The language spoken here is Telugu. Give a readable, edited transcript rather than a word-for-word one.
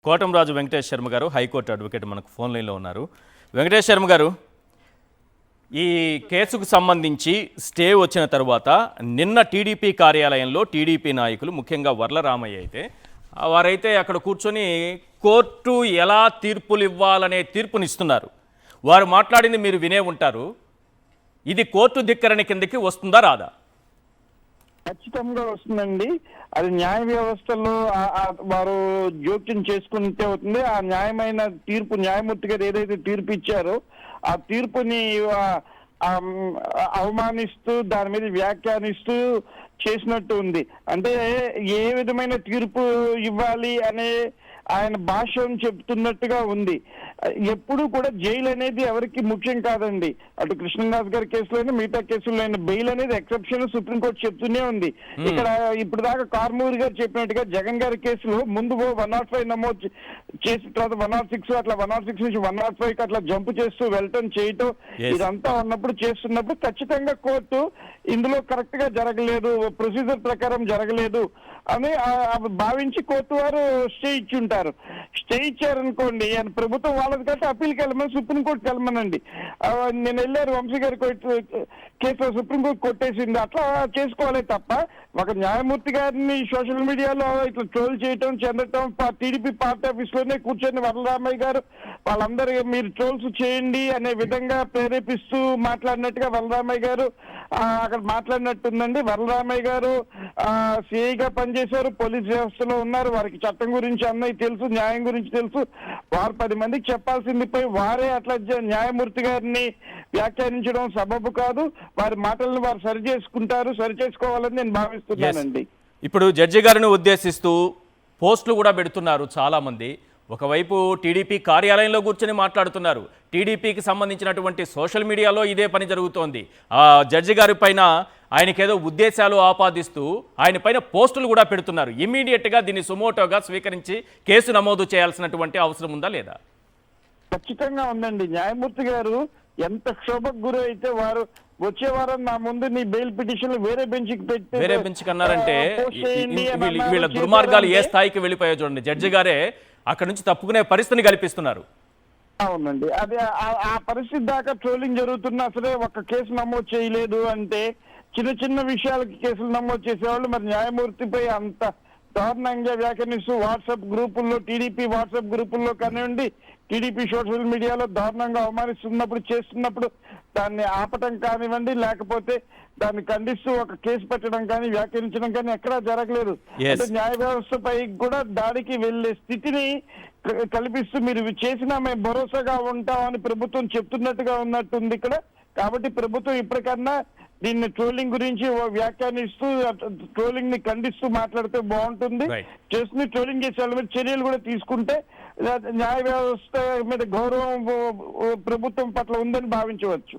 కోటంరాజు వెంకటేష్ శర్మ గారు హైకోర్టు అడ్వకేట్ మనకు ఫోన్ లైన్లో ఉన్నారు. వెంకటేష్ శర్మ గారు, ఈ కేసుకు సంబంధించి స్టే వచ్చిన తర్వాత నిన్న టీడీపీ కార్యాలయంలో టీడీపీ నాయకులు ముఖ్యంగా వర్లరామయ్య వారైతే అక్కడ కూర్చొని కోర్టు ఎలా తీర్పులు ఇవ్వాలనే తీర్పునిస్తున్నారు. వారు మాట్లాడింది మీరు వినే ఉంటారు. ఇది కోర్టు ధిక్కరణ కిందకి వస్తుందా రాదా? ఖచ్చితంగా వస్తుందండి. అది న్యాయ వ్యవస్థలో వారు జోక్యం చేసుకుంటే అవుతుంది. ఆ న్యాయమైన తీర్పు న్యాయమూర్తి గారు ఏదైతే తీర్పు ఇచ్చారో ఆ తీర్పుని అవమానిస్తూ దాని మీద వ్యాఖ్యానిస్తూ చేసినట్టు ఉంది. అంటే ఏ విధమైన తీర్పు ఇవ్వాలి అనే ఆయన భాష్యం చెప్తున్నట్టుగా ఉంది. ఎప్పుడు కూడా జైలు అనేది ఎవరికి ముఖ్యం కాదండి. అటు కృష్ణదాస్ గారి కేసులోనే మిగతా కేసుల్లో బెయిల్ అనేది ఎక్సెప్షన్ సుప్రీంకోర్టు చెప్తూనే ఉంది. ఇక్కడ ఇప్పుడు దాకా కార్మూరి గారు చెప్పినట్టుగా జగన్ గారి కేసులో ముందు 105 నమోదు చేసి తర్వాత 106 అట్లా 106 నుంచి 105 అట్లా జంప్ చేస్తూ వెళ్ళటం చేయటం ఇదంతా ఉన్నప్పుడు చేస్తున్నప్పుడు ఖచ్చితంగా కోర్టు ఇందులో కరెక్ట్ గా జరగలేదు, ప్రొసీజర్ ప్రకారం జరగలేదు అని భావించి కోర్టు వారు స్టే ఇచ్చి ఉంటారు. స్టే ఇచ్చారనుకోండి, ప్రభుత్వం వాళ్ళది కంటే అప్పీల్కి వెళ్ళమని సుప్రీంకోర్టుకి వెళ్ళమనండి. నేను వెళ్ళారు వంశీ గారి కేసులో సుప్రీంకోర్టు కొట్టేసింది. అట్లా చేసుకోవాలి తప్ప ఒక న్యాయమూర్తి గారిని సోషల్ మీడియాలో ఇట్లా ట్రోల్ చేయటం చెందటం, టీడీపీ పార్టీ ఆఫీస్ లోనే కూర్చొని వరలరామయ్య గారు వాళ్ళందరూ మీరు ట్రోల్స్ చేయండి అనే విధంగా ప్రేరేపిస్తూ మాట్లాడినట్టుగా వరలరామయ్య గారు అక్కడ మాట్లాడినట్టుందండి. వరలరామయ్య గారు సిఐగా పనిచేశారు, పోలీస్ వ్యవస్థలో ఉన్నారు, వారికి చట్టం గురించి అన్నయ్య తెలుసు, న్యాయం గురించి తెలుసు. వారు 10 మందికి చెప్పాల్సింది పోయి వారే అట్లా న్యాయమూర్తి గారిని వ్యాఖ్యానించడం సబబు కాదు. వారి మాటలను వారు సరి చేసుకోవాలని నేను భావిస్తున్నానండి. ఇప్పుడు జడ్జి గారిని ఉద్దేశిస్తూ పోస్టులు కూడా పెడుతున్నారు చాలా మంది. ఒకవైపు టీడీపీ కార్యాలయంలో కూర్చొని మాట్లాడుతున్నారు, టీడీపీకి సంబంధించినటువంటి సోషల్ మీడియాలో ఇదే పని జరుగుతోంది. ఆ జడ్జి గారి పైన ఆయనకేదో ఉద్దేశాలు ఆపాదిస్తూ ఆయన పైన పోస్టులు కూడా పెడుతున్నారు. ఇమ్మీడియట్గా దీన్ని సుమోటోగా స్వీకరించి కేసు నమోదు చేయాల్సినటువంటి అవసరం ఉందా లేదా? ఖచ్చితంగా ఉందండి. న్యాయమూర్తి గారు ఎంత క్షోభకు గురి అయితే వారు వచ్చే వారం నా ముందు నీ బెయిల్ పిటిషన్ వేరే బెంచ్కి అన్నారంటే వీళ్ళ దుర్మార్గాలు ఏ స్థాయికి వెళ్ళిపోయా చూడండి. జడ్జి గారే అక్కడ నుంచి తప్పుకునే పరిస్థితిని కల్పిస్తున్నారు. అవునండి, అది ఆ పరిస్థితి దాకా ట్రోలింగ్ జరుగుతున్నా సరే ఒక కేసు నమోదు చేయలేదు అంటే చిన్న విషయాలకి కేసులు నమోదు చేసేవాళ్ళు మరి న్యాయమూర్తిపై అంత దారుణంగా వ్యాఖ్యానిస్తూ వాట్సాప్ గ్రూపుల్లో టీడీపీ వాట్సాప్ గ్రూపుల్లో కానివ్వండి, టీడీపీ సోషల్ మీడియాలో దారుణంగా అవమానిస్తున్నప్పుడు చేస్తున్నప్పుడు దాన్ని ఆపటం కానివ్వండి, లేకపోతే దాన్ని ఖండిస్తూ ఒక కేసు పెట్టడం కానీ వ్యాఖ్యానించడం కానీ ఎక్కడా జరగలేదు. అంటే న్యాయ వ్యవస్థపై కూడా దాడికి వెళ్లే స్థితిని కల్పిస్తూ మీరు చేసినా మేము భరోసాగా ఉంటామని ప్రభుత్వం చెప్తున్నట్టుగా ఉన్నట్టుంది ఇక్కడ. కాబట్టి ప్రభుత్వం ఇప్పటికన్నా దీన్ని ట్రోలింగ్ గురించి వ్యాఖ్యానిస్తూ ట్రోలింగ్ ని ఖండిస్తూ మాట్లాడితే బాగుంటుంది. చేస్తుంది ట్రోలింగ్ చేసే వాళ్ళ మీద చర్యలు కూడా తీసుకుంటే న్యాయ వ్యవస్థ మీద గౌరవం ప్రభుత్వం పట్ల ఉందని భావించవచ్చు.